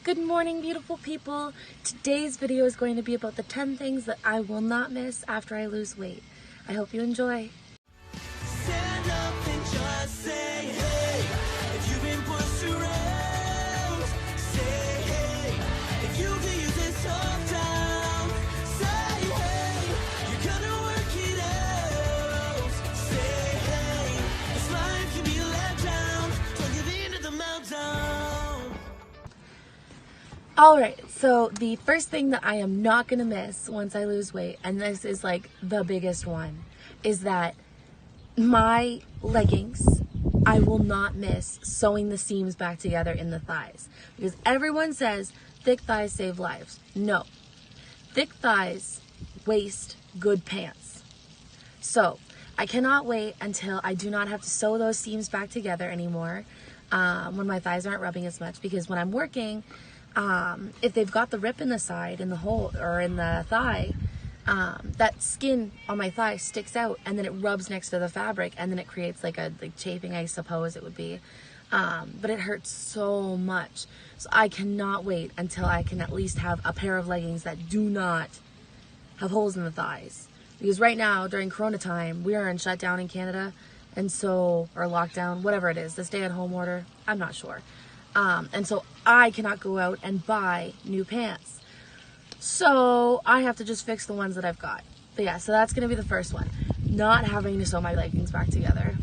Good morning, beautiful people. Today's video is going to be about the 10 things that I will not miss after I lose weight. I hope you enjoy. Stand up and just say hey. If you've been pushed around, say hey. If you can use this tough time, say hey. You're gonna work it out. Say hey. This life can be a letdown. Don't give in to the meltdown. Alright, so the first thing that I am not going to miss once I lose weight, and this is like the biggest one, is that my leggings, I will not miss sewing the seams back together in the thighs. Because everyone says thick thighs save lives. No. Thick thighs waste good pants. So, I cannot wait until I do not have to sew those seams back together anymore when my thighs aren't rubbing as much. Because when I'm working, if they've got the rip in the side, in the hole, or in the thigh, that skin on my thigh sticks out and then it rubs next to the fabric and then it creates like chafing, I suppose it would be. But it hurts so much. So I cannot wait until I can at least have a pair of leggings that do not have holes in the thighs. Because right now, during Corona time, we are in shutdown in Canada, and so, or lockdown, whatever it is, the stay-at-home order, I'm not sure. And so I cannot go out and buy new pants. So I have to just fix the ones that I've got. But yeah, so that's going to be the first one. Not having to sew my leggings back together.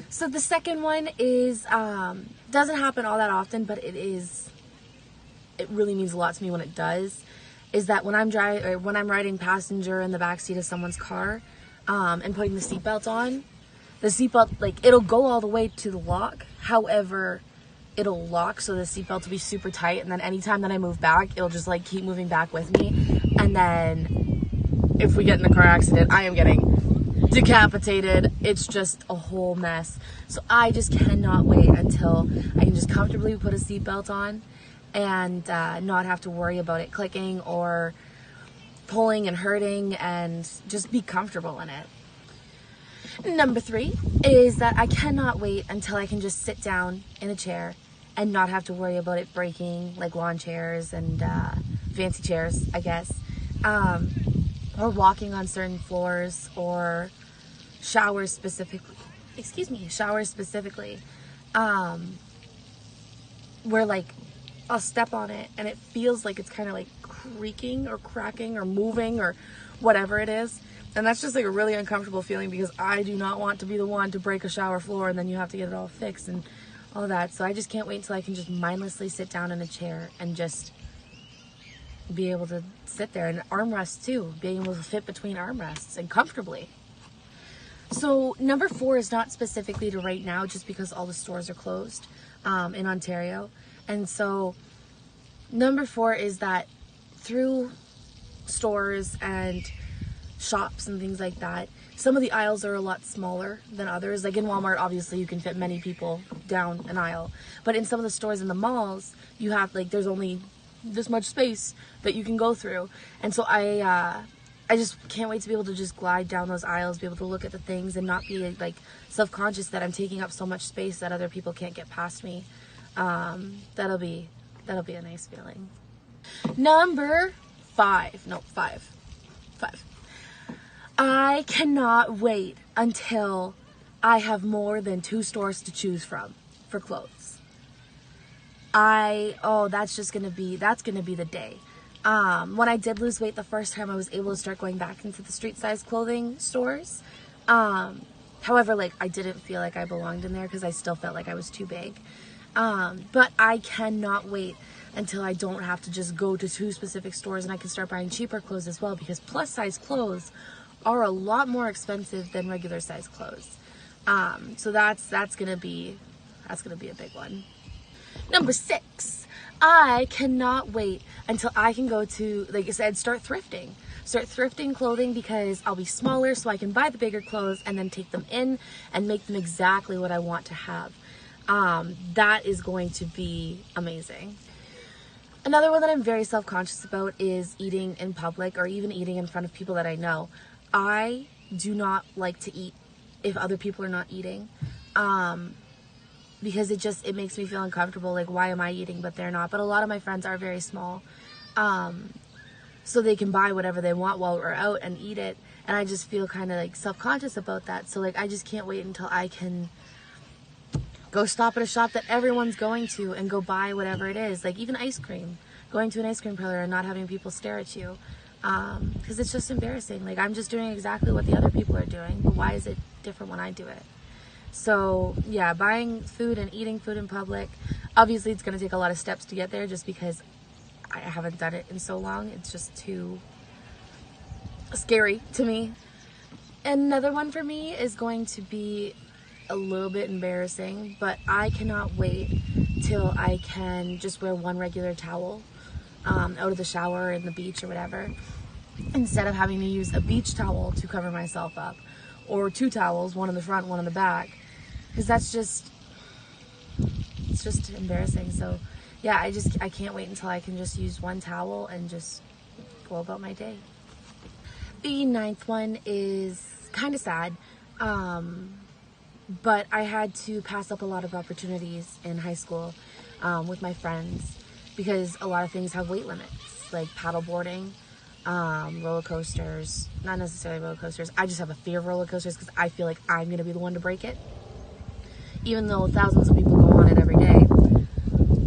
So the second one is, doesn't happen all that often, but it really means a lot to me when it does, is that when I'm riding passenger in the backseat of someone's car, and putting the seatbelt on, the seatbelt, like, it'll go all the way to the lock. However, it'll lock, so the seatbelt will be super tight, and then anytime that I move back, it'll just like keep moving back with me. And then if we get in a car accident, I am getting decapitated. It's just a whole mess. So I just cannot wait until I can just comfortably put a seatbelt on and not have to worry about it clicking or pulling and hurting, and just be comfortable in it. Number 3 is that I cannot wait until I can just sit down in a chair and not have to worry about it breaking, like lawn chairs and fancy chairs, I guess, or walking on certain floors, or showers specifically, where like I'll step on it and it feels like it's kind of like creaking or cracking or moving or whatever it is. And that's just like a really uncomfortable feeling, because I do not want to be the one to break a shower floor and then you have to get it all fixed and all that. So I just can't wait until I can just mindlessly sit down in a chair and just be able to sit there, and armrests too, being able to fit between armrests and comfortably. So number 4 is not specifically to right now, just because all the stores are closed in Ontario. And so number 4 is that through stores and shops and things like that, some of the aisles are a lot smaller than others. Like in Walmart, obviously you can fit many people down an aisle, but in some of the stores in the malls, you have like, there's only this much space that you can go through. And so I just can't wait to be able to just glide down those aisles, be able to look at the things and not be like self-conscious that I'm taking up so much space that other people can't get past me. That'll be a nice feeling. Number 5. I cannot wait until I have more than 2 stores to choose from for clothes. That's gonna be the day. When I did lose weight the first time, I was able to start going back into the street size clothing stores. However, like, I didn't feel like I belonged in there because I still felt like I was too big. But I cannot wait until I don't have to just go to 2 specific stores and I can start buying cheaper clothes as well, because plus size clothes are a lot more expensive than regular size clothes. So that's gonna be a big one. Number 6, I cannot wait until I can go to, like I said, start thrifting clothing, because I'll be smaller, so I can buy the bigger clothes and then take them in and make them exactly what I want to have. That is going to be amazing. Another one that I'm very self-conscious about is eating in public, or even eating in front of people that I know. I do not like to eat if other people are not eating. because it makes me feel uncomfortable. Like, why am I eating but they're not? But a lot of my friends are very small, so they can buy whatever they want while we're out and eat it, and I just feel kind of like self-conscious about that. So like, I just can't wait until I can go stop at a shop that everyone's going to and go buy whatever it is, like even ice cream, going to an ice cream parlor and not having people stare at you, because it's just embarrassing. Like, I'm just doing exactly what the other people are doing, but why is it different when I do it? So yeah, buying food and eating food in public, obviously it's going to take a lot of steps to get there, just because I haven't done it in so long. It's just too scary to me. Another one for me is going to be a little bit embarrassing, but I cannot wait till I can just wear one regular towel out of the shower in the beach or whatever, instead of having to use a beach towel to cover myself up, or two towels, one in the front, one in the back, because it's just embarrassing. So yeah, I can't wait until I can just use one towel and just go about my day. The ninth one is kind of sad, but I had to pass up a lot of opportunities in high school with my friends, because a lot of things have weight limits, like paddleboarding, roller coasters. Not necessarily roller coasters. I just have a fear of roller coasters because I feel like I'm going to be the one to break it. Even though thousands of people go on it every day,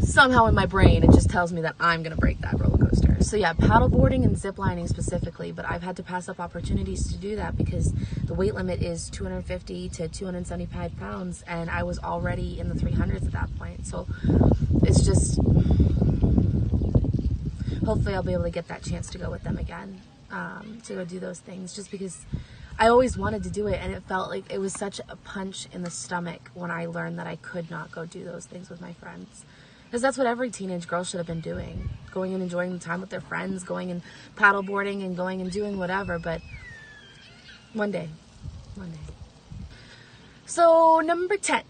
somehow in my brain it just tells me that I'm going to break that roller coaster. So yeah, paddleboarding and ziplining specifically, but I've had to pass up opportunities to do that because the weight limit is 250 to 275 pounds, and I was already in the 300s at that point. So it's just, hopefully I'll be able to get that chance to go with them again, to go do those things, just because I always wanted to do it, and it felt like it was such a punch in the stomach when I learned that I could not go do those things with my friends. Because that's what every teenage girl should have been doing. Going and enjoying the time with their friends, going and paddleboarding and going and doing whatever. But one day. So number 10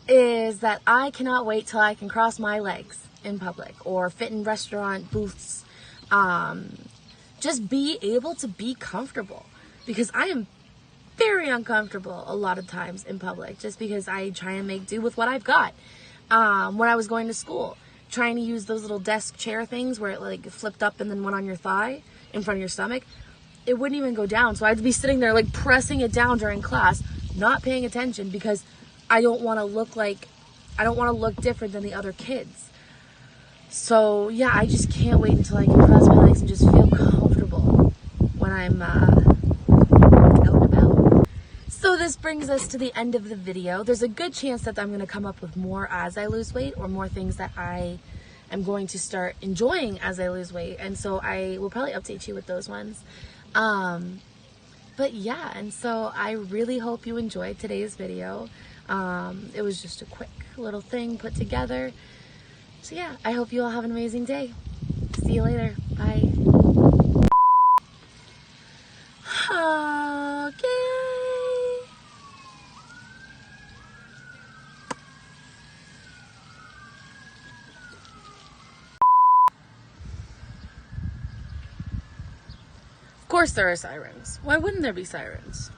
is that I cannot wait till I can cross my legs in public or fit in restaurant booths. Just be able to be comfortable, because I am very uncomfortable a lot of times in public, just because I try and make do with what I've got. When I was going to school, trying to use those little desk chair things where it like flipped up and then went on your thigh in front of your stomach, it wouldn't even go down. So I'd be sitting there like pressing it down during class, not paying attention, because I don't want to look different than the other kids. So yeah, I just can't wait until I can cross my legs and just feel comfortable when I'm out and about. So this brings us to the end of the video. There's a good chance that I'm going to come up with more as I lose weight, or more things that I am going to start enjoying as I lose weight. And so I will probably update you with those ones. But yeah, and so I really hope you enjoyed today's video. It was just a quick little thing put together. So yeah, I hope you all have an amazing day. See you later. Bye. Okay. Of course there are sirens. Why wouldn't there be sirens?